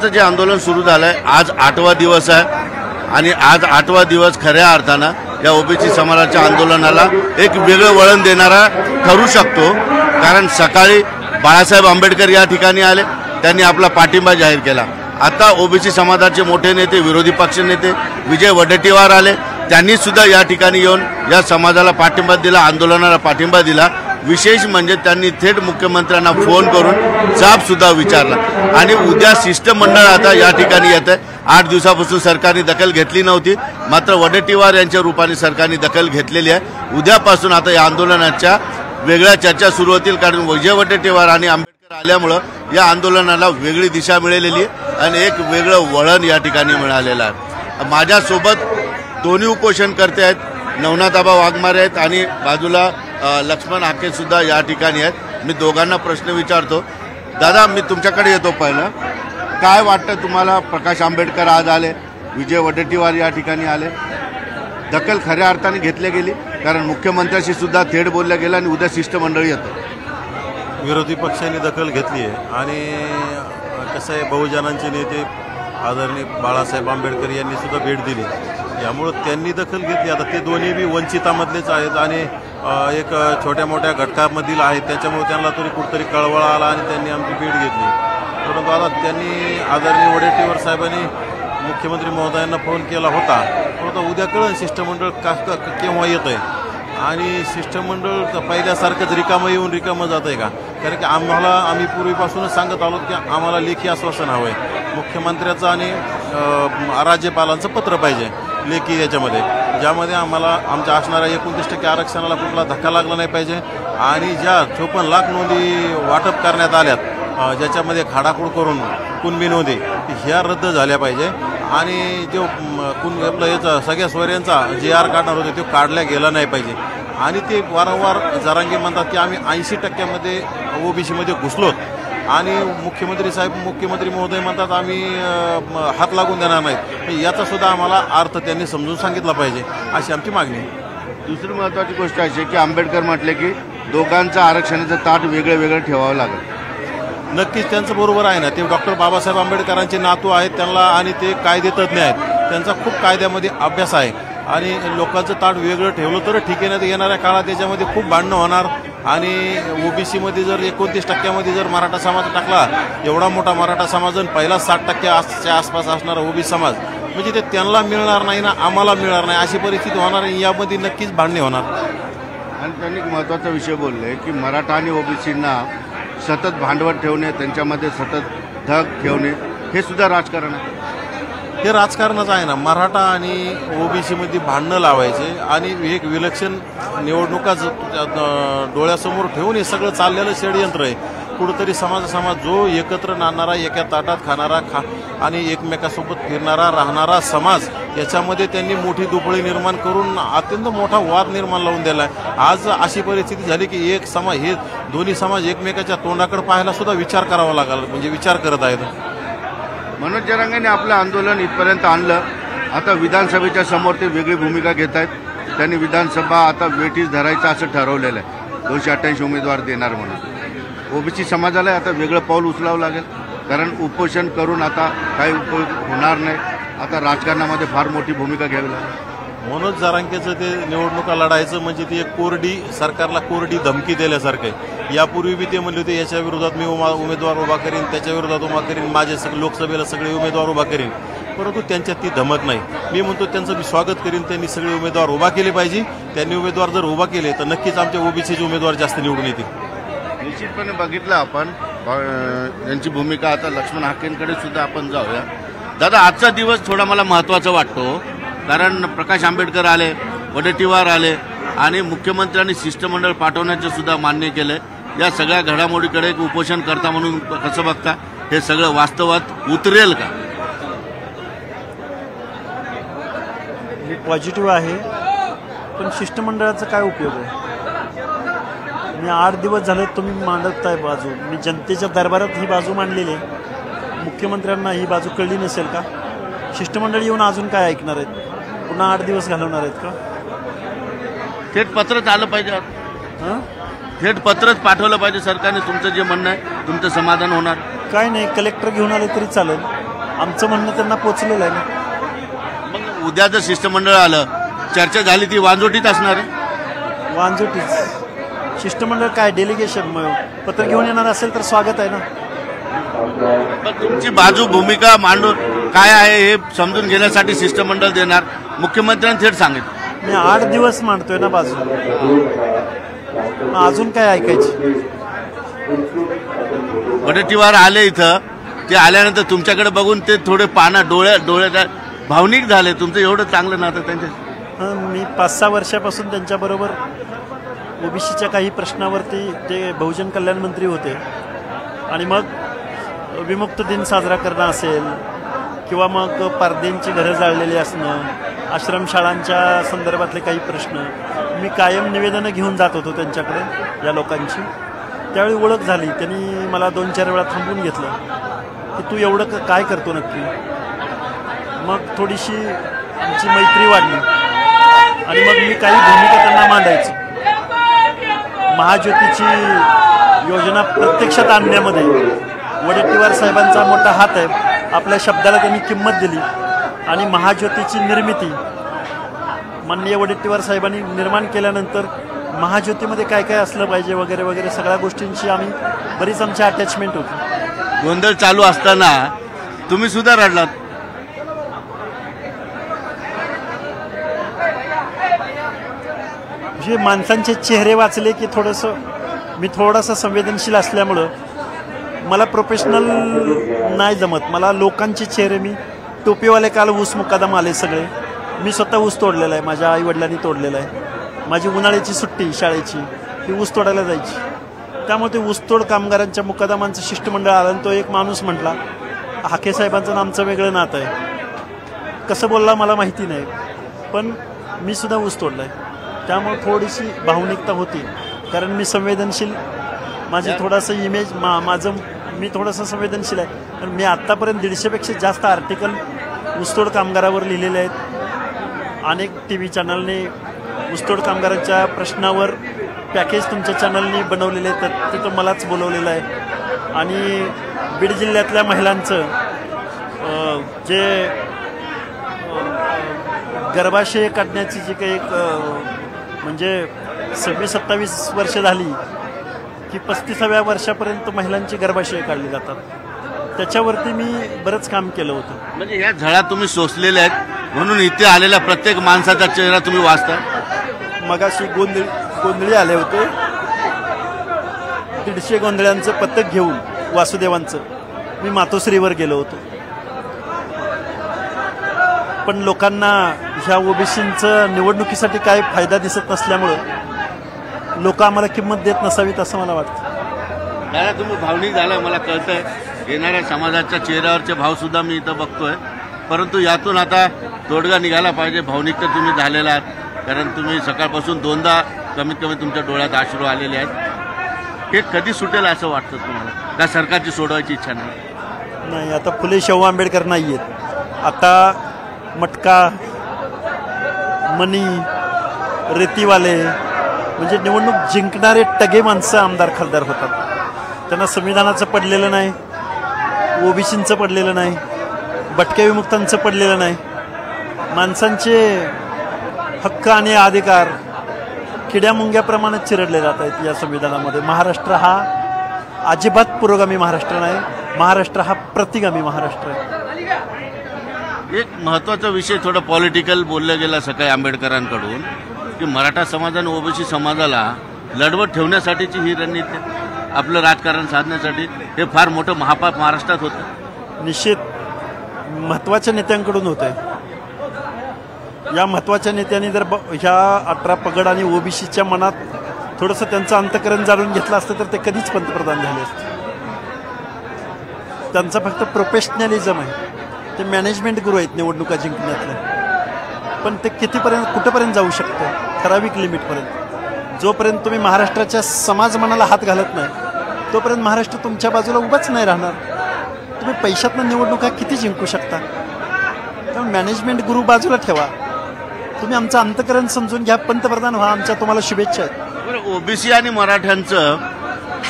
समाजाचं जे आंदोलन सुरू झालंय आज 8वा दिवस आहे आणि आज 8वा दिवस खऱ्या अर्थानं या ओबीसी समाजाच्या आंदोलनाला एक वेगळं वळण देणारा ठरू शकतो। कारण सकाळी बाळासाहेब आंबेडकर या ठिकाणी आले, त्यांनी आपला पाठिंबा जाहीर केला। आता ओबीसी समाजाचे मोठे नेते विरोधी पक्ष नेते विजय वडेट्टीवार आले, त्यांनी सुद्धा या ठिकाणी येऊन या समाजाला पाठिंबा दिला, आंदोलनाला पाठिंबा दिला। विशेष म्हणजे त्यांनी थेट मुख्यमंत्र्यांना फोन करून जाब सुद्धा विचारला आणि उद्या शिष्टमंडळ आता या ठिकाणी येतंय। 8 दिवसापासून सरकारने दखल घेतली नव्हती, मात्र वडेट्टीवार यांच्या रूपाने सरकारने दखल घेतलेली आहे। उद्यापासून आता या आंदोलनाच्या वेगळ्या चर्चा सुरू होतील, कारण विजय वडेट्टीवार आणि आंबेडकर आल्यामुळं या आंदोलनाला वेगळी दिशा मिळालेली आहे आणि एक वेगळं वळण या ठिकाणी मिळालेलं आहे। माझ्यासोबत दोन्ही उपोषणकर्ते आहेत, नवनाथाबा वाघमारे आहेत आणि बाजूला लक्ष्मण हाके सुद्धा या ठिकाणी आहेत। मी दोघांना प्रश्न विचारतो। दादा, मी तुमच्याकडे येतो। पहिलं काय वाटतं तुम्हाला, प्रकाश आंबेडकर आज आले, विजय वडेट्टीवार या ठिकाणी आले, दखल खऱ्या अर्थाने घेतली गेली? कारण मुख्यमंत्र्यांशी सुद्धा थेट बोललं गेलं आणि उद्या शिष्टमंडळ येतं। विरोधी पक्षांनी दखल घेतली आहे आणि कसं आहे, बहुजनांचे नेते आदरणीय बाळासाहेब आंबेडकर यांनी सुद्धा भेट दिली, यामुळं त्यांनी दखल घेतली। आता ते दोन्ही बी वंचितामधलेच आहेत आणि एक छोट्या मोठ्या घटकामधील आहेत, त्याच्यामुळे त्यांना तरी कुठेतरी कळवळा आला आणि त्यांनी आमची भेट घेतली। परंतु आता त्यांनी आदरणीय वडेट्टीवार साहेबांनी मुख्यमंत्री महोदयांना फोन केला होता, परंतु उद्या कळलं शिष्टमंडळ केव्हा येत आहे आणि शिष्टमंडळ पहिल्यासारखंच रिकामं येऊन रिकामं जात आहे का? कारण की आम्ही पूर्वीपासूनच सांगत आलो की आम्हाला लेखी आश्वासन हवं आहे, मुख्यमंत्र्याचं आणि राज्यपालांचं पत्र पाहिजे लेखी, याच्यामध्ये ज्यामध्ये आम्हाला आमच्या असणाऱ्या 29% आरक्षणाला कुठला धक्का लागला नाही पाहिजे आणि ज्या 54 लाख नोंदी वाटप करण्यात आल्यात, ज्याच्यामध्ये खाडाखोड करून कुणबी नोंदी ह्या रद्द झाल्या पाहिजे आणि जो आपलं याचा सगळ्या सोयऱ्यांचा JR काढणार होते तो काढल्या गेला नाही पाहिजे। आणि ते वारंवार जरांगे म्हणतात की आम्ही 80% ओबीसीमध्ये घुसलोत आणि मुख्यमंत्री महोदय म्हणतात आम्ही हात लागून देणार नाहीत। याचा सुद्धा आम्हाला अर्थ त्यांनी समजून सांगितला पाहिजे, अशी आमची मागणी आहे। दुसरी महत्त्वाची गोष्ट अशी की आंबेडकर म्हटले की दोघांचं आरक्षणाचं ताट वेगळं वेगळं ठेवावं लागेल। नक्कीच त्यांचं बरोबर आहे ना, ते डॉक्टर बाबासाहेब आंबेडकरांचे नातू आहेत त्यांना आणि ते कायदेतज्ञ आहेत, त्यांचा खूप कायद्यामध्ये अभ्यास आहे आणि लोकांचं ताट वेगळं ठेवलं तर ठीक आहे ना, तर येणाऱ्या काळात त्याच्यामध्ये खूप भांडणं होणार आणि ओबीसीमध्ये जर 29% जर मराठा समाज टाकला, एवढा मोठा मराठा समाज आणि पहिला 60%च्या आसपास असणारा ओबीसी समाज, म्हणजे ते त्यांना मिळणार नाही ना आम्हाला मिळणार नाही, अशी परिस्थिती होणार आणि यामध्ये नक्कीच भांडणे होणार। आणि त्यांनी महत्त्वाचा विषय बोलले की मराठा आणि ओबीसींना सतत भांडवल ठेवणे, त्यांच्यामध्ये सतत धग ठेवणे हे सुद्धा राजकारण आहे। हे राजकारणच आहे ना, मराठा आणि ओबीसीमध्ये भांडणं लावायचे आणि एक विलक्षण निवडणुका डोळ्यासमोर ठेवून हे सगळं चाललेलं षडयंत्र आहे। कुठंतरी समाज जो एकत्र नांदणारा, एका ताटात खाणारा आणि एकमेकासोबत फिरणारा राहणारा समाज, याच्यामध्ये त्यांनी मोठी दुपळी निर्माण करून अत्यंत मोठा वाद निर्माण लावून दिला आहे। आज अशी परिस्थिती झाली की एक समाज, हे दोन्ही समाज एकमेकाच्या तोंडाकडे पाहायला सुद्धा विचार करावा लागला, म्हणजे विचार करत आहेत। मनोज जरांगेंनी आपलं आंदोलन इथपर्यंत आणलं, आता विधानसभेच्या समोर ते वेगळी भूमिका घेत आहेत। त्यांनी विधानसभा आता वेठीस धरायचं असं ठरवलेलं आहे, 288 उमेदवार देणार म्हणून। ओबीसी समाजाला आता वेगळं पाऊल उचलावं लागेल, कारण उपोषण करून आता काही उपयोग होणार नाही, आता राजकारणामध्ये फार मोठी भूमिका घ्यावी लागेल। मनोज जरांगेचं ते निवडणुका लढायचं म्हणजे ती एक सरकारला कोरडी धमकी दिल्यासारखं आहे। यापूर्वी बी ते म्हणले होते याच्या विरोधात मी उमेदवार उभा करीन, त्याच्या विरोधात उभा करीन, माझे लोकसभेला सगळे उमेदवार उभा करीन, परंतु त्यांच्यात ती धमक नाही। मी म्हणतो त्यांचं मी स्वागत करीन, त्यांनी सगळे उमेदवार उभा केले पाहिजे। त्यांनी उमेदवार जर उभा केले तर नक्कीच आमच्या ओबीसीचे उमेदवार जास्त निवडून येतील। निश्चितपणे बघितलं आपण यांची भूमिका। आता लक्ष्मण हाकेंकडे सुद्धा आपण जाऊया। दादा, आजचा दिवस थोडा मला महत्त्वाचा वाटतो, कारण प्रकाश आंबेडकर आले, वडेट्टीवार आले आणि मुख्यमंत्र्यांनी शिष्टमंडळ पाठवण्याचं सुद्धा मान्य केलंय। या सगळ्या घडामोडीकडे एक उपोषणकर्ता म्हणून कसं बघता, हे सगळं वास्तवात उतरेल का? मी पॉझिटिव्ह आहे, पण शिष्टमंडळाचा काय उपयोग आहे? मी 8 दिवस झाले तुम्ही मांडताय बाजू, मी जनतेच्या दरबारात ही बाजू मांडलेली आहे, मुख्यमंत्र्यांना ही बाजू कळली नसेल का? शिष्टमंडळ येऊन अजून काय ऐकणार आहेत? पुन्हा 8 दिवस घालवणार आहेत का? थेट पत्रच आलं पाहिजे, थेट पत्रच पाठवलं पाहिजे सरकारने, तुमचं जे म्हणणं आहे तुमचं समाधान होणार? काय नाही, कलेक्टर घेऊन आले तरी चालेल। आमचं म्हणणं त्यांना पोचलेलं आहे ना. मग उद्या जर शिष्टमंडळ आलं, चर्चा झाली, ती वांजोटीत असणार आहे. वांजुटीच शिष्टमंडळ काय डेलिगेशन पत्र घेऊन येणार असेल तर स्वागत आहे ना. पण तुमची बाजू भूमिका मांडून काय आहे हे समजून घेण्यासाठी शिष्टमंडळ देणार, मुख्यमंत्र्यांनी थेट सांगितलं. मी 8 दिवस मांडतोय ना बाजू, अजून काय ऐकायची. वडेट्टीवार आले इथं, ते आल्यानंतर तुमच्याकडे बघून ते थोडे डोळ्यात भावनिक झाले. तुमचं एवढं चांगलं नातं त्यांच्या. मी 5-6 वर्षापासून त्यांच्याबरोबर ओबीसीच्या काही प्रश्नावरती, ते बहुजन कल्याण मंत्री होते, आणि मग विमुक्त दिन साजरा करणं असेल किंवा मग पारधींची घरं जाळलेली असणं, आश्रमशाळांच्या संदर्भातले काही प्रश्न, मी कायम निवेदनं घेऊन जात होतो त्यांच्याकडे या लोकांची. त्यावेळी ओळख झाली, त्यांनी मला 2-4 वेळा थांबून घेतलं की तू एवढं काय करतो नक्की. मग थोडीशी आमची मैत्री वाढली आणि मग मी काही भूमिका त्यांना मांडायची. महाज्योतीची योजना प्रत्यक्षात आणण्यामध्ये वडेट्टीवार साहेबांचा मोठा हात आहे. आपल्या शब्दाला त्यांनी किंमत दिली आणि महाज्योतीची निर्मिती माननीय वडेट्टीवार साहेबांनी निर्माण केल्यानंतर महाज्योतीमध्ये काय काय असलं पाहिजे वगैरे वगैरे सगळ्या गोष्टींची बरीच आमची अटॅचमेंट होती. गोंधळ चालू असताना तुम्ही सुद्धा रडलात. म्हणजे माणसांचे चेहरे वाचले की मी थोडासा संवेदनशील असल्यामुळं मला प्रोफेशनल नाही जमत. मला लोकांचे चेहरे, मी टोपीवाले काल ऊस मुकादम आले सगळे, मी स्वतः ऊस तोडलेला आहे, माझ्या आईवडिलांनी तोडलेला आहे. माझी उन्हाळ्याची सुट्टी शाळेची ती ऊस तोडायला जायची, त्यामुळे ते ऊसतोड कामगारांच्या मुकादमांचं शिष्टमंडळ आलं आणि तो एक माणूस म्हटला, हाके साहेबांचं आमचं वेगळं नातं आहे. कसं बोलला मला माहिती नाही, पण मी सुद्धा ऊस तोडला आहे. त्यामुळे थोडीशी भावनिकता होती, कारण मी संवेदनशील, माझी थोडासा इमेज मी थोडंसं संवेदनशील आहे. पण मी आत्तापर्यंत 150पेक्षा जास्त आर्टिकल ऊसतोड कामगारावर लिहिलेले आहेत. अनेक TV चॅनलने ऊसतोड कामगारांच्या प्रश्नावर पॅकेज तुमच्या चॅनलनी बनवलेले आहेत, तर तिथं मलाच बोलवलेलं आहे. आणि बीड जिल्ह्यातल्या महिलांचं जे गर्भाशय काढण्याची जी काही म्हणजे 26-27 वर्ष झाली की 35व्या वर्षापर्यंत महिलांची गर्भाशय काढली जातात, त्याच्यावरती मी बरंच काम केलं होतं. म्हणजे ह्या झळा तुम्ही सोसलेल्या आहेत, म्हणून इथे आलेल्या प्रत्येक माणसाचा चेहरा तुम्ही वाचता. मगाशी गोंधळी आले होते, 150 गोंधळ्यांचं पथक घेऊन वासुदेवांचं मी मातोश्रीवर गेलो होतो. पण लोकांना ह्या ओबीसींचं निवडणुकीसाठी काय फायदा दिसत नसल्यामुळं लोक आम्हाला किंमत देत नसावीत असं मला वाटतं. दादा, तुम्ही भावनिक झाला, मला कळतंय. येणाऱ्या समाजाच्या चेहऱ्यावरचे भाव सुद्धा मी इथं बघतोय, परंतु यातून आता तोडगा निघाला पाहिजे. भावनिक तर तुम्ही झालेला आहात, कारण तुम्ही सकाळपासून 2दा कमीत कमी तुमच्या डोळ्यात अश्रू आलेले आहेत. हे कधी सुटेल असं वाटतं तुम्हाला, का सरकारची सोडवायची इच्छा नाही? आता फुले शाहू आंबेडकर नाही आहेत, आता मटका, मनी, रेतीवाले, म्हणजे निवडणूक जिंकणारे टगे माणसं आमदार खासदार होतात. त्यांना संविधानाचं पडलेलं नाही, ओबीसींचं पडलेलं नाही, भटक्या विमुक्तांचं पडलेलं नाही. माणसांचे हक्क आणि अधिकार किड्या मुंग्याप्रमाणे चिरडले जात आहेत या संविधानामध्ये. महाराष्ट्र हा अजिबात पुरोगामी महाराष्ट्र नाही, महाराष्ट्र हा प्रतिगामी महाराष्ट्र आहे. एक महत्त्वाचा विषय थोडं पॉलिटिकल बोललं गेला सकाळी आंबेडकरांकडून, की मराठा समाज आणि ओबीसी समाजाला लढवत ठेवण्यासाठीची ही रणनीती, आपलं राजकारण साधण्यासाठी हे फार मोठं महापाप महाराष्ट्रात होतं. निश्चित महत्त्वाच्या नेत्यांकडून होत आहे. या महत्त्वाच्या नेत्यांनी जर ह्या 18 पगड आणि ओबीसीच्या मनात थोडंसं त्यांचं अंतःकरण जाणून घेतलं असतं तर ते कधीच पंतप्रधान झाले असते. त्यांचा फक्त प्रोफेशनलिझम आहे, ते मॅनेजमेंट गुरु आहेत निवडणुका जिंकण्यातले. पण ते कितीपर्यंत कुठंपर्यंत जाऊ शकतं, ठराविक लिमिटपर्यंत. जोपर्यंत तुम्ही महाराष्ट्राच्या समाज मनाला हात घालत नाही तोपर्यंत महाराष्ट्र तुमच्या बाजूला उभाच नाही राहणार. तुम्ही पैशातनं निवडणुका किती जिंकू शकता? त्यामुळे मॅनेजमेंट गुरु बाजूला ठेवा, तुम्ही आमचं अंतःकरण समजून घ्या, पंतप्रधान व्हा, आमच्या तुम्हाला शुभेच्छा आहेत. ओबीसी आणि मराठ्यांचं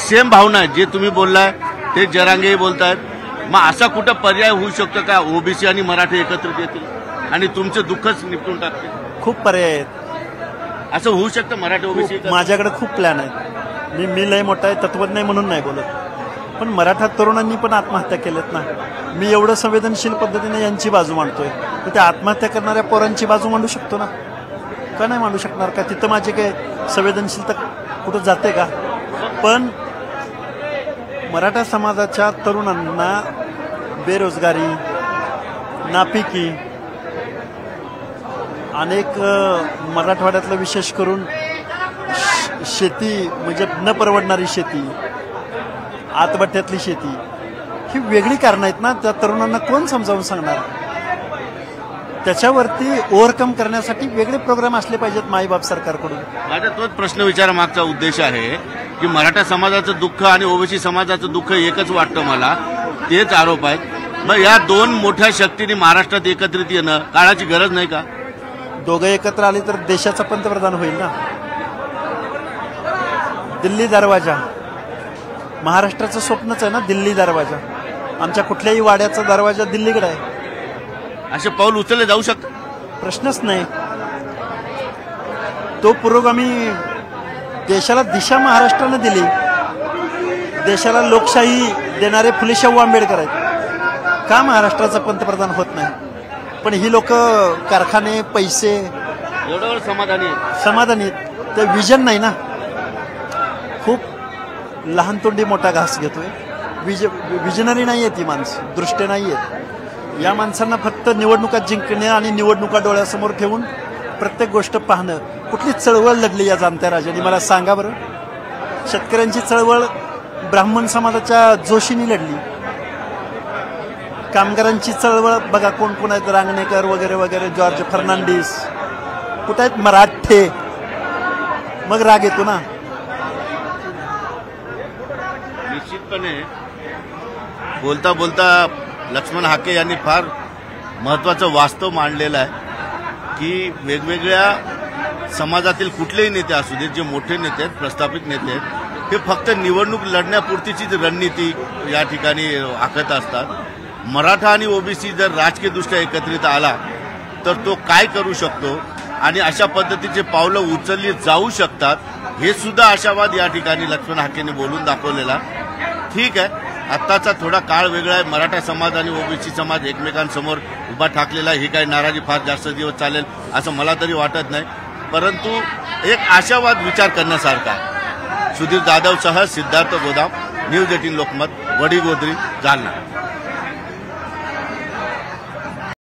सेम भावना आहे. जे तुम्ही बोललाय ते जरांगेही बोलतायत, मग असा कुठं पर्याय होऊ शकतो का ओबीसी आणि मराठी एकत्रित येतील आणि तुमचं दुःखच निपटून टाकतील? खूप पर्याय आहेत. असं होऊ शकतं मराठी ओबीसी? माझ्याकडे खूप प्लॅन आहेत. मी लय मोठा आहे तत्वज्ञ म्हणून नाही बोलत, पण मराठा तरुणांनी पण आत्महत्या केल्यात ना. मी एवढं संवेदनशील पद्धतीने यांची बाजू मांडतोय, तर त्या आत्महत्या करणाऱ्या पोरांची बाजू मांडू शकतो ना. का नाही मांडू शकणार? का तिथं माझी काय संवेदनशीलता कुठं जाते का? पण मराठा समाजाच्या तरुणांना बेरोजगारी, नापिकी, अनेक मराठवाड्यातलं विशेष करून शेती म्हणजे न परवडणारी शेती, आतबट्ट्यातली शेती, ही वेगळी कारणं आहेत ना. त्या तरुणांना कोण समजावून सांगणार? त्याच्यावरती ओव्हरकम करण्यासाठी वेगळे प्रोग्राम असले पाहिजेत माईबाप सरकारकडून. माझा तोच प्रश्न विचारमागचा उद्देश आहे की मराठा समाजाचं दुःख आणि ओबीसी समाजाचं दुःख एकच वाटतं मला, तेच आरोप आहेत. मग या दोन मोठ्या शक्तींनी महाराष्ट्रात एकत्रित येणं काळाची गरज नाही का? दोघं एकत्र आले तर देशाचा पंतप्रधान होईल ना. दिल्ली दरवाजा महाराष्ट्राचं स्वप्नच आहे ना. दिल्ली दरवाजा, आमच्या कुठल्याही वाड्याचा दरवाजा दिल्लीकडे आहे. असे पाऊल उचलले जाऊ शकतात? प्रश्नच नाही. तो पुरोगामी देशाला दिशा महाराष्ट्रानं दिली. देशाला लोकशाही देणारे फुले शाहू आंबेडकर आहेत. का महाराष्ट्राचा पंतप्रधान होत नाही? पण ही लोक कारखाने, पैसे एवढ्यावर समाधानी आहेत. ते विजन नाही ना. खूप लहान तोंडी मोठा घास घेतोय. विजनरी नाही आहे ती माणसं, दृष्टे नाही आहेत. या माणसांना फक्त निवडणुका जिंकणे आणि निवडणुका डोळ्यासमोर ठेवून प्रत्येक गोष्ट पाहणं. कुठली चळवळ लढली या जाणत्या राजांनी मला सांगा बरं? शेतकऱ्यांची चळवळ ब्राह्मण समाजाच्या जोशींनी लढली. कामगारांची चळवळ बघा कोण कोण आहेत, रांगणेकर वगैरे वगैरे, जॉर्ज फर्नांडिस. कुठे आहेत मराठे? मग राग येतो ना. निश्चितपणे बोलता बोलता लक्ष्मण हाके यांनी फार महत्वाचं वास्तव मांडलेलं आहे की वेगवेगळ्या समाजातील कुठलेही नेते असू देत, जे मोठे नेते आहेत, प्रस्थापित नेते आहेत, हे फक्त निवडणूक लढण्यापुरतीचीच रणनीती या ठिकाणी आखत असतात. मराठा आणि ओबीसी जर राजकीयदृष्ट्या एकत्रित आला तर तो काय करू शकतो आणि अशा पद्धतीचे पावलं उचलली जाऊ शकतात, हे सुद्धा आशावाद या ठिकाणी लक्ष्मण हाकेंनी बोलून दाखवलेला. ठीक आहे, आत्ताचा थोडा काळ वेगळा आहे. मराठा समाज आणि ओबीसी समाज एकमेकांसमोर उभा ठाकलेला आहे. ही काही नाराजी फार जास्त दिवस चालेल असं मला तरी वाटत नाही, परंतु एक आशावाद विचार करण्यासारखा आहे. सुधीर जाधवसह सिद्धार्थ गोदाम, न्यूज 18 लोकमत, वडीगोद्री, जालना.